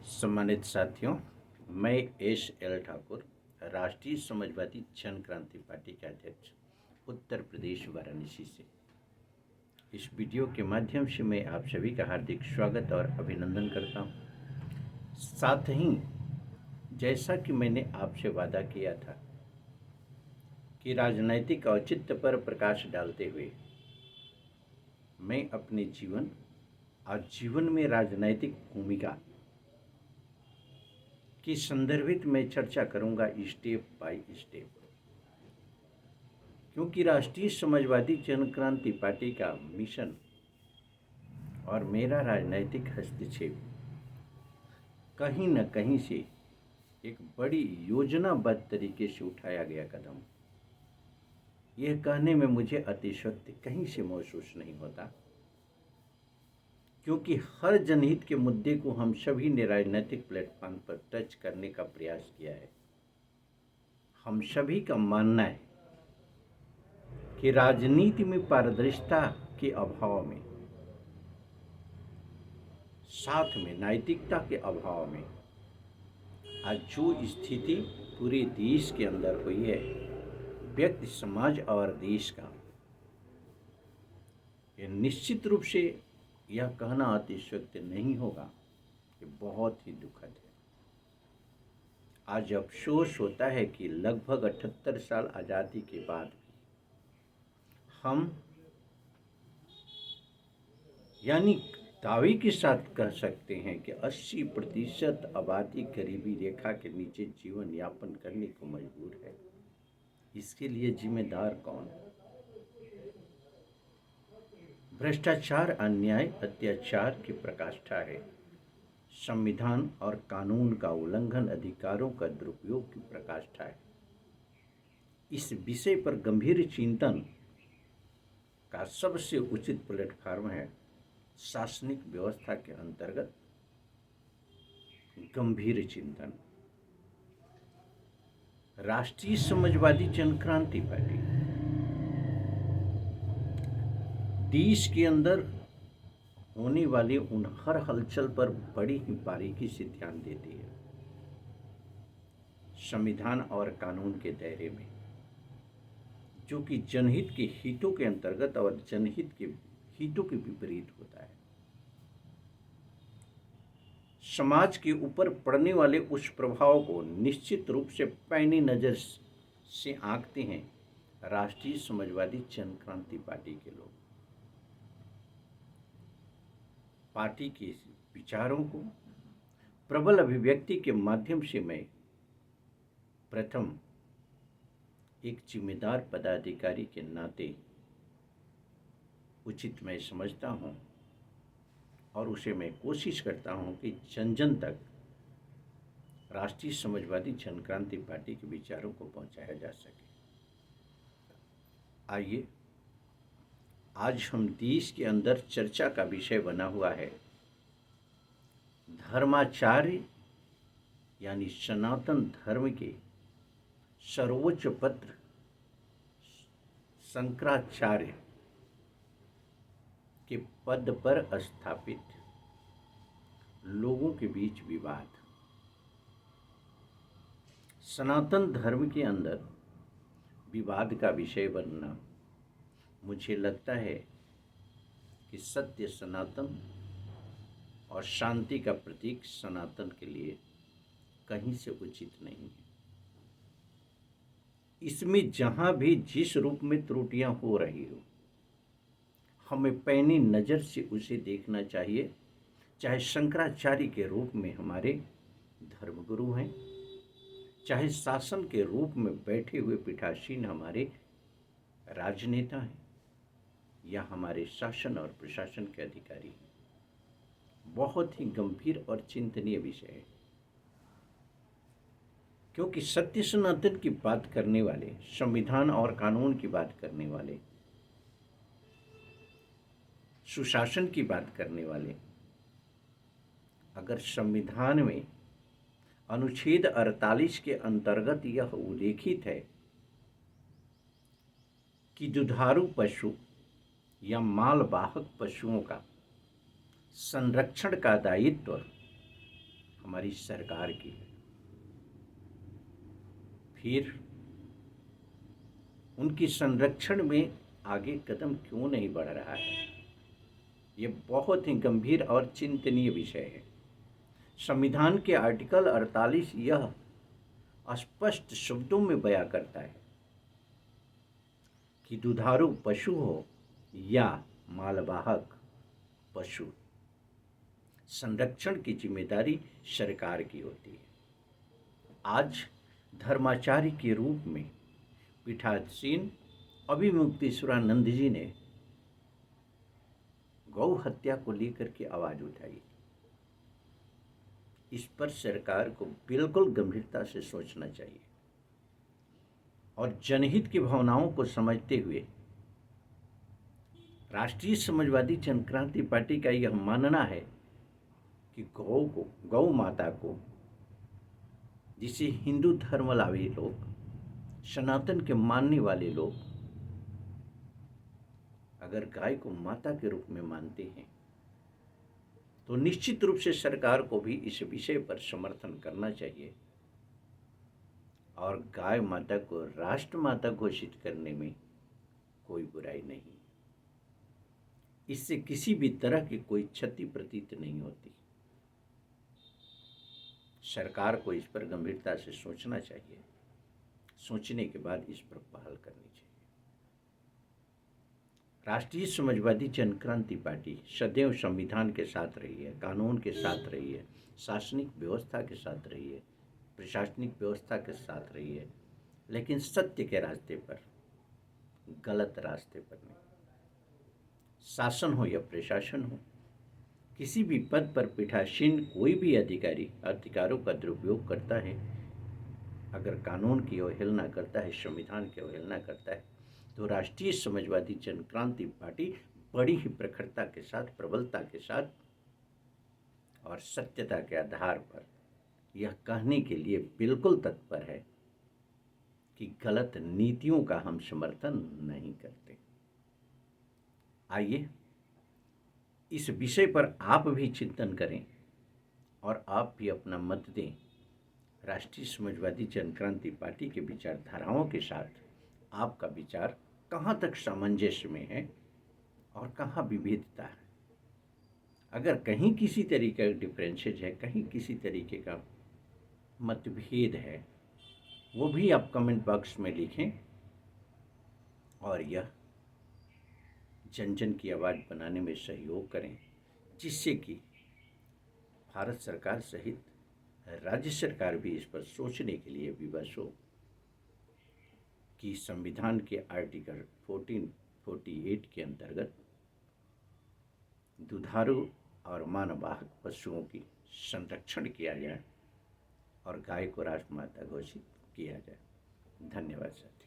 सम्मानित साथियों, मैं एस एल ठाकुर, राष्ट्रीय समाजवादी जन क्रांति पार्टी के अध्यक्ष, उत्तर प्रदेश वाराणसी से इस वीडियो के माध्यम से मैं आप सभी का हार्दिक स्वागत और अभिनंदन करता हूं। साथ ही जैसा कि मैंने आपसे वादा किया था कि राजनैतिक औचित्य पर प्रकाश डालते हुए मैं अपने जीवन और जीवन में राजनैतिक भूमिका की संदर्भित में चर्चा करूंगा स्टेप बाय स्टेप, क्योंकि राष्ट्रीय समाजवादी जन क्रांति पार्टी का मिशन और मेरा राजनैतिक हस्तक्षेप कहीं न कहीं से एक बड़ी योजनाबद्ध तरीके से उठाया गया कदम। यह कहने में मुझे अतिशयोक्ति कहीं से महसूस नहीं होता, क्योंकि हर जनहित के मुद्दे को हम सभी ने राजनीतिक प्लेटफॉर्म पर टच करने का प्रयास किया है। हम सभी का मानना है कि राजनीति में पारदर्शिता के अभाव में, साथ में नैतिकता के अभाव में आज जो स्थिति पूरे देश के अंदर हुई है, व्यक्ति, समाज और देश का, ये निश्चित रूप से यह कहना अतिशयोक्ति नहीं होगा कि बहुत ही दुखद है। आज अफसोस होता है कि लगभग 78 साल आज़ादी के बाद भी हम यानी दावे के साथ कह सकते हैं कि 80% आबादी गरीबी रेखा के नीचे जीवन यापन करने को मजबूर है। इसके लिए जिम्मेदार कौन? भ्रष्टाचार, अन्याय, अत्याचार की पराकाष्ठा है। संविधान और कानून का उल्लंघन, अधिकारों का दुरुपयोग की पराकाष्ठा है। इस विषय पर गंभीर चिंतन का सबसे उचित प्लेटफार्म है शासनिक व्यवस्था के अंतर्गत गंभीर चिंतन। राष्ट्रीय समाजवादी जन क्रांति पार्टी देश के अंदर होने वाले उन हर हलचल पर बड़ी ही बारीकी से ध्यान देती है। संविधान और कानून के दायरे में, जो कि जनहित के हितों के अंतर्गत और जनहित के हितों के विपरीत होता है। समाज के ऊपर पड़ने वाले उस प्रभाव को निश्चित रूप से पैनी नज़र से आंकते हैं राष्ट्रीय समाजवादी जन क्रांति पार्टी के लोग। पार्टी के विचारों को प्रबल अभिव्यक्ति के माध्यम से मैं प्रथम एक जिम्मेदार पदाधिकारी के नाते उचित मैं समझता हूं और उसे मैं कोशिश करता हूं कि जन जन तक राष्ट्रीय समाजवादी जन क्रांति पार्टी के विचारों को पहुंचाया जा सके। आइए, आज हम देश के अंदर चर्चा का विषय बना हुआ है धर्माचार्य यानी सनातन धर्म के सर्वोच्च पत्र शंकराचार्य के पद पर स्थापित लोगों के बीच विवाद। सनातन धर्म के अंदर विवाद का विषय बनना, मुझे लगता है कि सत्य सनातन और शांति का प्रतीक सनातन के लिए कहीं से उचित नहीं है। इसमें जहाँ भी जिस रूप में त्रुटियां हो रही हो, हमें पैनी नज़र से उसे देखना चाहिए। चाहे शंकराचार्य के रूप में हमारे धर्मगुरु हैं, चाहे शासन के रूप में बैठे हुए पीठासीन हमारे राजनेता हैं, या हमारे शासन और प्रशासन के अधिकारी हैं। बहुत ही गंभीर और चिंतनीय विषय है, क्योंकि सत्य सनातन की बात करने वाले, संविधान और कानून की बात करने वाले, सुशासन की बात करने वाले, अगर संविधान में अनुच्छेद 48 के अंतर्गत यह उल्लेखित है कि दुधारू पशु या मालवाहक पशुओं का संरक्षण का दायित्व हमारी सरकार की है, फिर उनकी संरक्षण में आगे कदम क्यों नहीं बढ़ रहा है? ये बहुत ही गंभीर और चिंतनीय विषय है। संविधान के आर्टिकल 48 यह स्पष्ट शब्दों में बयां करता है कि दुधारू पशु हो या मालवाहक पशु, संरक्षण की जिम्मेदारी सरकार की होती है। आज धर्माचार्य के रूप में पीठासीन अभिमुक्तेश्वरानंद जी ने गौ हत्या को लेकर के आवाज उठाई। इस पर सरकार को बिल्कुल गंभीरता से सोचना चाहिए और जनहित की भावनाओं को समझते हुए राष्ट्रीय समाजवादी जनक्रांति पार्टी का यह मानना है कि गौ माता को, जिसे हिंदू धर्मावलंबी लोग, सनातन के मानने वाले लोग अगर गाय को माता के रूप में मानते हैं तो निश्चित रूप से सरकार को भी इस विषय पर समर्थन करना चाहिए और गाय माता को राष्ट्र माता घोषित करने में कोई बुराई नहीं। इससे किसी भी तरह की कोई क्षति प्रतीत नहीं होती। सरकार को इस पर गंभीरता से सोचना चाहिए, सोचने के बाद इस पर पहल करनी चाहिए। राष्ट्रीय समाजवादी जनक्रांति पार्टी सदैव संविधान के साथ रही है, कानून के साथ रही है, शासनिक व्यवस्था के साथ रही है, प्रशासनिक व्यवस्था के साथ रही है, लेकिन सत्य के रास्ते पर, गलत रास्ते पर नहीं। शासन हो या प्रशासन हो, किसी भी पद पर पीठासीन कोई भी अधिकारी अधिकारों का दुरुपयोग करता है, अगर कानून की अवहेलना करता है, संविधान की अवहेलना करता है, तो राष्ट्रीय समाजवादी जनक्रांति पार्टी बड़ी ही प्रखरता के साथ, प्रबलता के साथ और सत्यता के आधार पर यह कहने के लिए बिल्कुल तत्पर है कि गलत नीतियों का हम समर्थन नहीं करते। आइए इस विषय पर आप भी चिंतन करें और आप भी अपना मत दें। राष्ट्रीय समाजवादी जनक्रांति पार्टी के विचारधाराओं के साथ आपका विचार कहाँ तक सामंजस्य में है और कहाँ विभेदता है। अगर कहीं किसी तरीके का डिफरेंसेज है, कहीं किसी तरीके का मतभेद है, वो भी आप कमेंट बॉक्स में लिखें और यह जन जन की आवाज़ बनाने में सहयोग करें, जिससे कि भारत सरकार सहित राज्य सरकार भी इस पर सोचने के लिए विवश हो कि संविधान के आर्टिकल 1448 के अंतर्गत दुधारू और मानववाहक पशुओं की संरक्षण किया जाए और गाय को राष्ट्रमाता घोषित किया जाए। धन्यवाद साथी।